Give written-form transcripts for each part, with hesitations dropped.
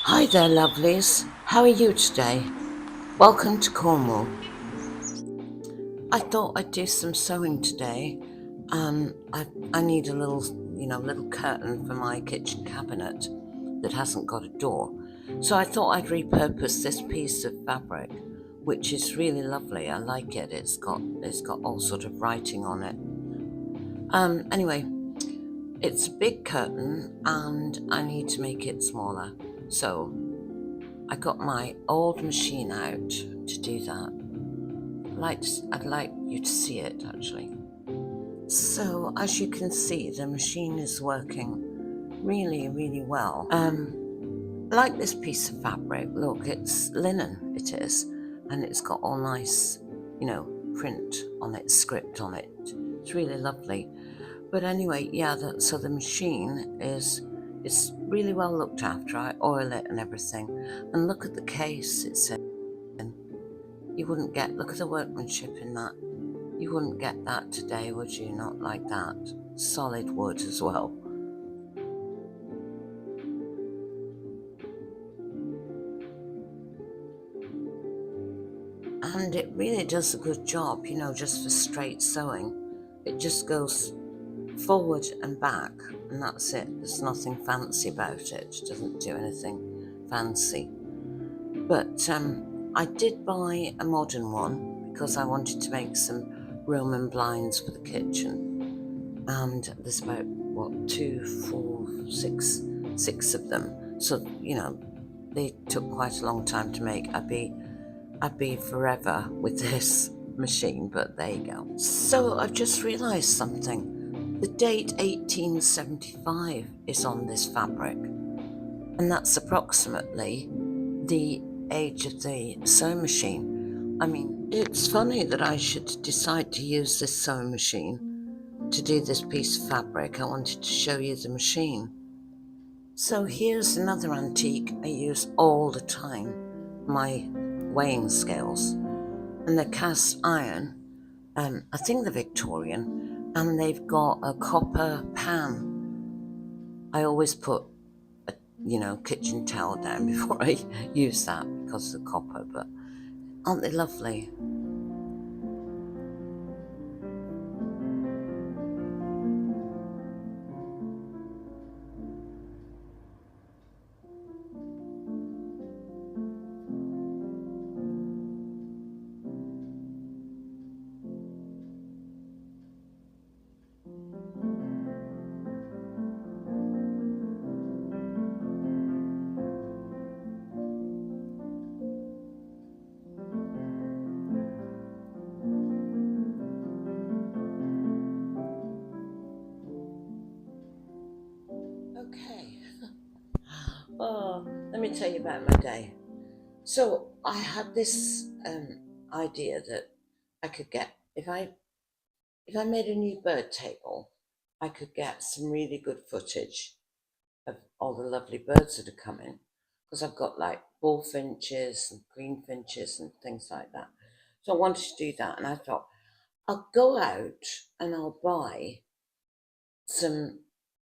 Hi there, lovelies. How are you today? Welcome to Cornwall. I thought I'd do some sewing today. I need a little, little curtain for my kitchen cabinet that hasn't got a door. So I thought I'd repurpose this piece of fabric, which is really lovely. I like it. It's got all sort of writing on it. Anyway, it's a big curtain, and I need to make it smaller. So I got my old machine out to do that. I'd like you to see it actually. So as you can see, the machine is working really, really well. Like this piece of fabric, look, it's linen, it is, and it's got all nice, print on it, script on it. It's really lovely. But anyway, yeah, so the machine it's really well looked after. I oil it and everything. And look at the case it's in. Look at the workmanship in that. You wouldn't get that today, would you? Not like that. Solid wood as well. And it really does a good job, just for straight sewing. It just goes forward and back, and that's it. There's nothing fancy about it. It doesn't do anything fancy. But I did buy a modern one because I wanted to make some Roman blinds for the kitchen. And there's about, what, two, four, six of them. So, they took quite a long time to make. I'd be forever with this machine, but there you go. So I've just realised something. The date 1875 is on this fabric, and that's approximately the age of the sewing machine. I mean, it's funny that I should decide to use this sewing machine to do this piece of fabric. I wanted to show you the machine. So here's another antique I use all the time, my weighing scales. And they're cast iron, I think they're Victorian, and they've got a copper pan. I always put a, kitchen towel down before I use that because of the copper, but aren't they lovely? Okay. Oh, let me tell you about my day. So I had this idea that I could get if I made a new bird table, I could get some really good footage of all the lovely birds that are coming, because I've got like bullfinches and greenfinches and things like that. So I wanted to do that, and I thought I'll go out and I'll buy some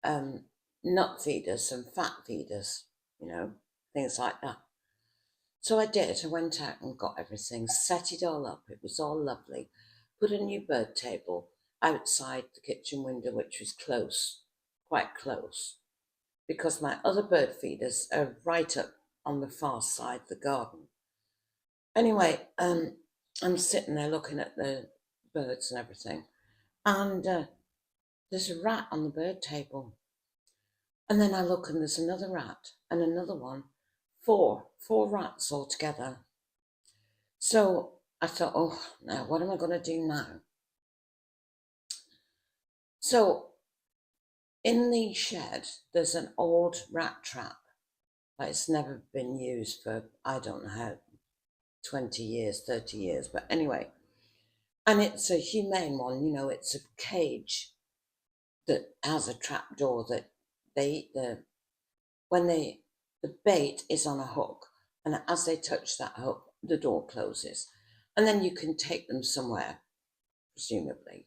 um, nut feeders, some fat feeders, things like that. So I did. I went out and got everything, set it all up. It was all lovely. Put a new bird table outside the kitchen window, which was close, quite close, because my other bird feeders are right up on the far side of the garden. Anyway, I'm sitting there looking at the birds and everything, and there's a rat on the bird table. And then I look and there's another rat and another one, four rats altogether. So I thought, oh, now what am I going to do now? So in the shed, there's an old rat trap, but it's never been used for, I don't know how, 20 years, 30 years. But anyway, and it's a humane one, it's a cage that has a trap door that they, the, when they, the bait is on a hook, and as they touch that hook, the door closes. And then you can take them somewhere, presumably,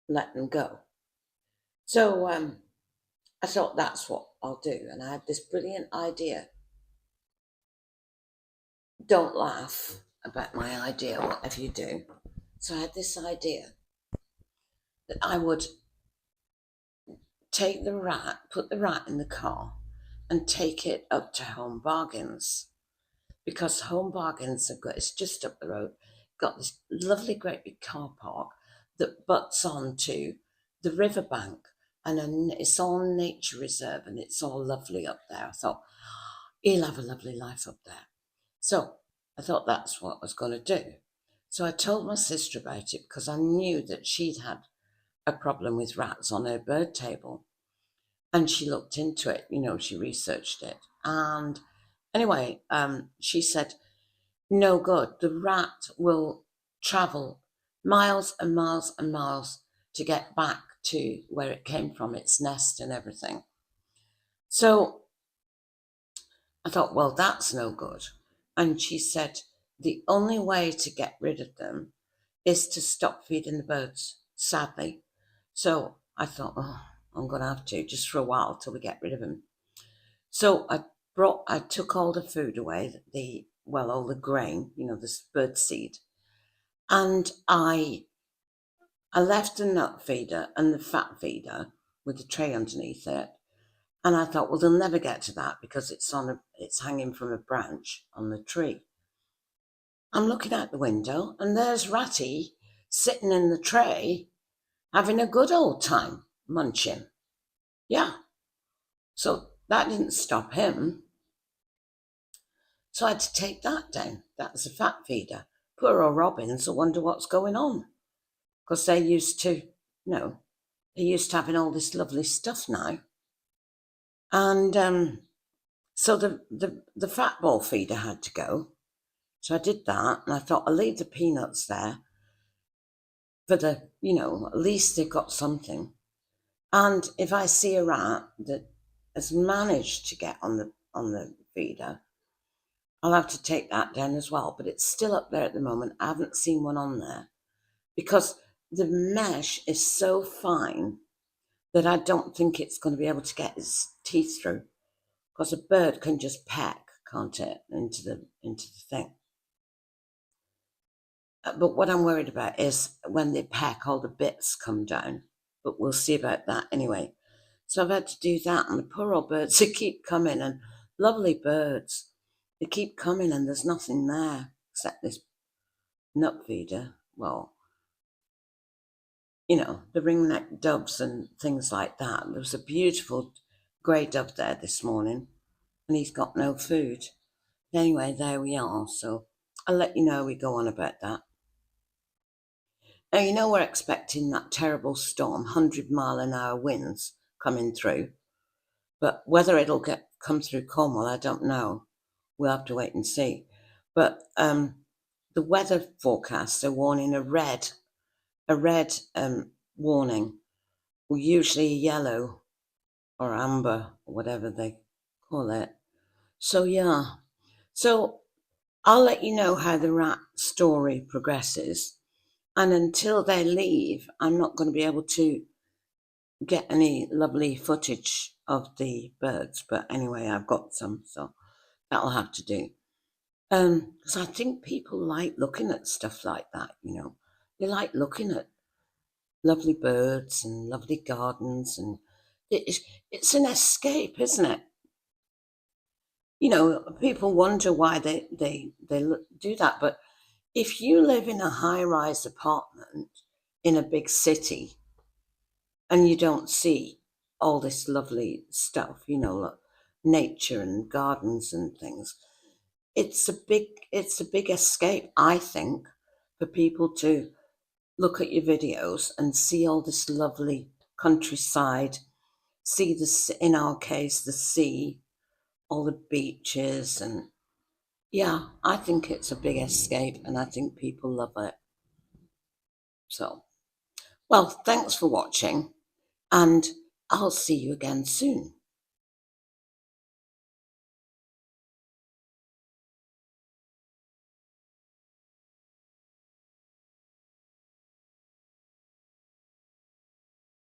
let them go. So I thought that's what I'll do. And I had this brilliant idea. don't laugh about my idea, whatever you do. So I had this idea that I would take the rat, put the rat in the car, and take it up to Home Bargains, because Home Bargains have got, it's just up the road, got this lovely great big car park that butts onto the riverbank, and it's all nature reserve and it's all lovely up there. I thought, he'll have a lovely life up there. So I thought that's what I was going to do. So I told my sister about it because I knew that she'd had a problem with rats on her bird table. And she looked into it, she researched it. And anyway, she said, no good. The rat will travel miles and miles and miles to get back to where it came from, its nest and everything. So I thought, well, that's no good. And she said, the only way to get rid of them is to stop feeding the birds, sadly. So I thought, oh, I'm going to have to, just for a while till we get rid of them. So I took all the food away, all the grain, the bird seed, and I left the nut feeder and the fat feeder with the tray underneath it. And I thought, well, they'll never get to that because it's hanging from a branch on the tree. I'm looking out the window and there's Ratty sitting in the tray having a good old time munching. Yeah. So that didn't stop him. So I had to take that down. That's a fat feeder. Poor old Robins will wonder what's going on because they're used to, they're used to having all this lovely stuff now. And so the fat ball feeder had to go. So I did that, and I thought I'll leave the peanuts there for at least they've got something. And if I see a rat that has managed to get on the feeder, I'll have to take that down as well. But it's still up there at the moment. I haven't seen one on there because the mesh is so fine that I don't think it's going to be able to get its teeth through, because a bird can just peck, can't it, into the thing. But what I'm worried about is when they peck, all the bits come down. But we'll see about that anyway. So I've had to do that, and the poor old birds, they keep coming, and lovely birds, they keep coming, and there's nothing there except this nut feeder. Well, the ring-necked doves and things like that. There was a beautiful grey dove there this morning, and he's got no food. Anyway, there we are. So I'll let you know how we go on about that. Now, we're expecting that terrible storm, 100-mile-an-hour winds coming through. But whether it'll come through Cornwall, I don't know. We'll have to wait and see. But the weather forecasts are warning a red warning, or usually yellow or amber, or whatever they call it. So, yeah. So I'll let you know how the rat story progresses. And until they leave, I'm not going to be able to get any lovely footage of the birds. But anyway, I've got some, so that'll have to do. Because I think people like looking at stuff like that, They like looking at lovely birds and lovely gardens, and it's an escape, isn't it? People wonder why they do that, but if you live in a high-rise apartment in a big city and you don't see all this lovely stuff, like nature and gardens and things, it's a big escape, I think, for people to look at your videos and see all this lovely countryside, see in our case, the sea, all the beaches, and yeah, I think it's a big escape, and I think people love it. So, well, thanks for watching, and I'll see you again soon.